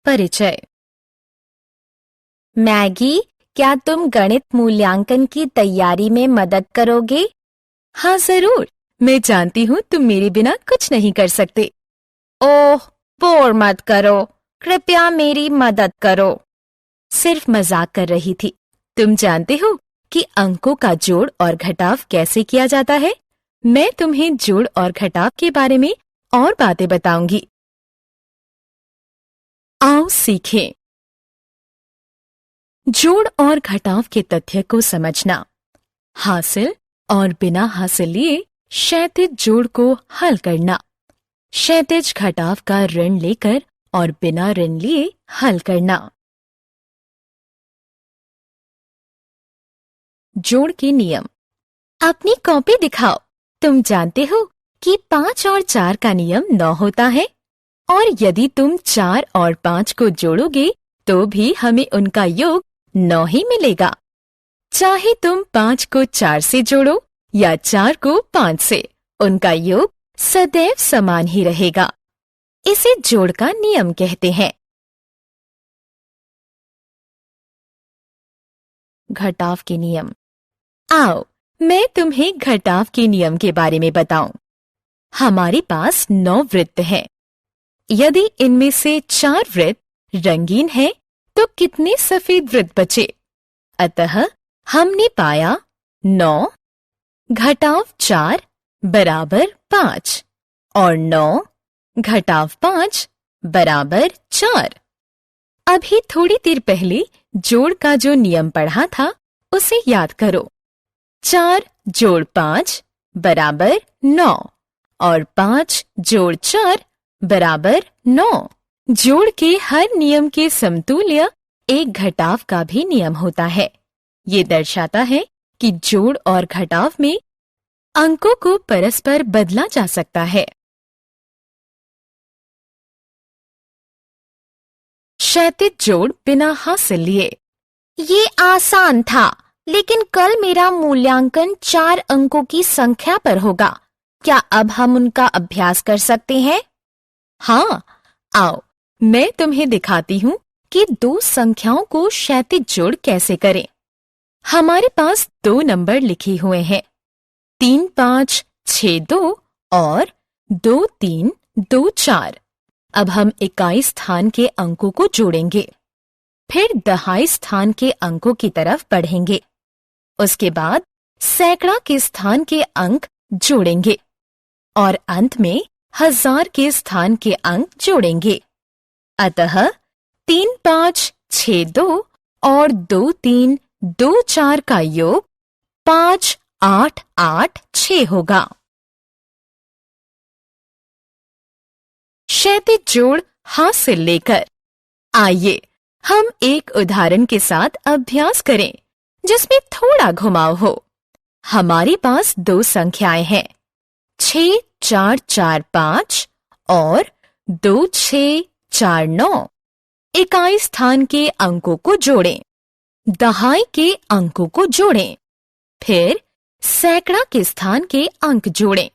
परिचय। मैगी, क्या तुम गणित मूल्यांकन की तैयारी में मदद करोगे? हाँ जरूर, मैं जानती हूँ तुम मेरे बिना कुछ नहीं कर सकते। ओह, बोर मत करो, कृपया मेरी मदद करो। सिर्फ मजाक कर रही थी। तुम जानते हो कि अंकों का जोड़ और घटाव कैसे किया जाता है? मैं तुम्हें जोड़ और घटाव के बारे में और बातें बताऊंगी। आओ सीखें। जोड़ और घटाव के तथ्य को समझना। हासिल और बिना हासिल लिए क्षैतिज जोड़ को हल करना। क्षैतिज घटाव का ऋण लेकर और बिना ऋण लिए हल करना। जोड़ के नियम। अपनी कॉपी दिखाओ। तुम जानते हो कि 5 और 4 का नियम 9 होता है, और यदि तुम 4 और 5 को जोड़ोगे तो भी हमें उनका योग 9 ही मिलेगा। चाहे तुम 5 को 4 से जोड़ो या 4 को 5 से, उनका योग सदैव समान ही रहेगा। इसे जोड़ का नियम कहते हैं। घटाव के नियम। आओ, मैं तुम्हें घटाव के नियम के बारे में बताऊं। हमारे पास 9 वृत्त हैं। यदि इनमें से 4 वृत्त रंगीन हैं, तो कितने सफेद वृत्त बचे? अतः हमने पाया 9 घटाव 4 बराबर 5 और 9 घटाव 5 बराबर 4। अभी थोड़ी देर पहले जोड़ का जो नियम पढ़ा था उसे याद करो। 4 जोड़ 5 बराबर 9 और 5 जोड़ 4 बराबर 9। जोड़ के हर नियम के समतुल्य एक घटाव का भी नियम होता है। ये दर्शाता है कि जोड़ और घटाव में अंकों को परस्पर बदला जा सकता है। क्षैतिज जोड़ बिना हासिल लिए। ये आसान था, लेकिन कल मेरा मूल्यांकन 4 अंकों की संख्या पर होगा। क्या अब हम उनका अभ्यास कर सकते हैं? हाँ, आओ, मैं तुम्हें दिखाती हूँ कि 2 संख्याओं को क्षैतिज जोड़ कैसे करें। हमारे पास 2 नंबर लिखे हुए हैं, 3 5 6 2 और 2 3 2 4। अब हम इकाई स्थान के अंकों को जोड़ेंगे, फिर दहाई स्थान के अंकों की तरफ बढ़ेंगे। उसके बाद सैकड़ा के स्थान के अंक जोड़ेंगे और अंत में हजार के स्थान के अंक जोड़ेंगे। अतः 3 5 6 2 और 2 3 2 4 का योग 5 8 8 6 होगा। क्षैतिज जोड़ हासिल लेकर। आइए हम एक उदाहरण के साथ अभ्यास करें जिसमें थोड़ा घुमाव हो। हमारे पास 2 संख्याएं हैं, 6 4 4 5 और 2 6 4 9। इकाई स्थान के अंकों को जोड़ें, दहाई के अंकों को जोड़ें, फिर सैकड़ा के स्थान के अंक जोड़ें।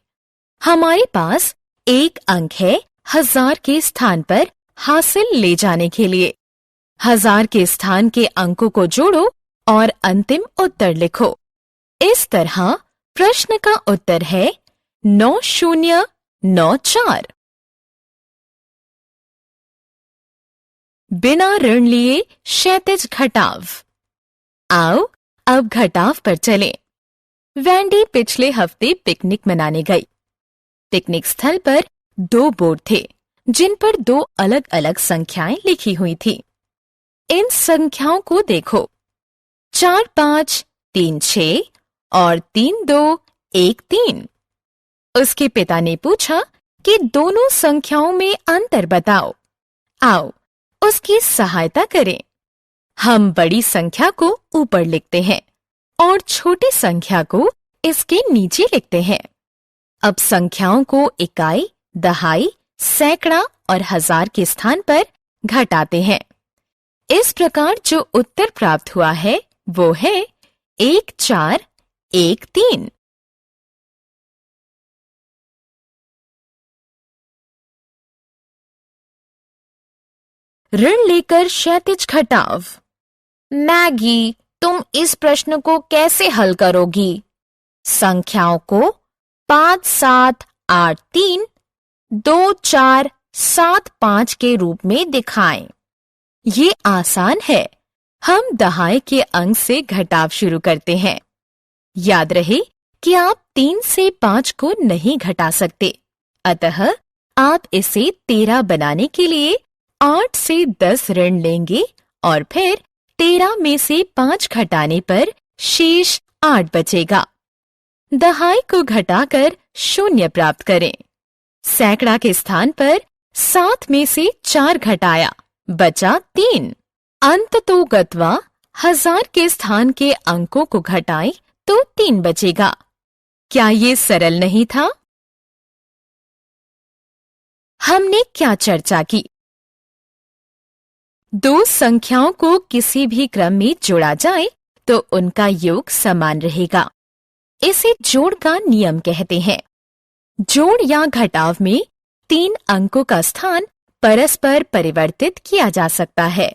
हमारे पास एक अंक है हजार के स्थान पर हासिल ले जाने के लिए। हजार के स्थान के अंकों को जोड़ो और अंतिम उत्तर लिखो। इस तरह प्रश्न का उत्तर है 9094। बिना ऋण लिए क्षैतिज घटाव। आओ अब घटाव पर चलें। वैंडी पिछले हफ्ते पिकनिक मनाने गई। पिकनिक स्थल पर 2 बोर्ड थे जिन पर 2 अलग अलग संख्याएं लिखी हुई थी। इन संख्याओं को देखो, 4 5 3 6 और 3 2 1 3। उसके पिता ने पूछा कि दोनों संख्याओं में अंतर बताओ। आओ उसकी सहायता करें। हम बड़ी संख्या को ऊपर लिखते हैं और छोटी संख्या को इसके नीचे लिखते हैं। अब संख्याओं को इकाई, दहाई, सैकड़ा और हजार के स्थान पर घटाते हैं। इस प्रकार जो उत्तर प्राप्त हुआ है वो है 1 4 1 3। ऋण लेकर क्षैतिज घटाव। मैगी, तुम इस प्रश्न को कैसे हल करोगी? संख्याओं को 5, 7, 8, 3, 2, 4, 7, 5 के रूप में दिखाएं। ये आसान है। हम दहाई के अंक से घटाव शुरू करते हैं। याद रहे कि आप 3 से 5 को नहीं घटा सकते, अतः आप इसे 13 बनाने के लिए 8 से 10 ऋण लेंगे और फिर 13 में से 5 घटाने पर शेष 8 बचेगा। दहाई को घटाकर 0 प्राप्त करें। सैकड़ा के स्थान पर 7 में से 4 घटाया, बचा 3। अंततोगत्वा 1000 के स्थान के अंकों को घटाएं तो 3 बचेगा। क्या ये सरल नहीं था? हमने क्या चर्चा की? दो संख्याओं को किसी भी क्रम में जोड़ा जाए तो उनका योग समान रहेगा। इसे जोड़ का नियम कहते हैं। जोड़ या घटाव में 3 अंकों का स्थान परस्पर परिवर्तित किया जा सकता है।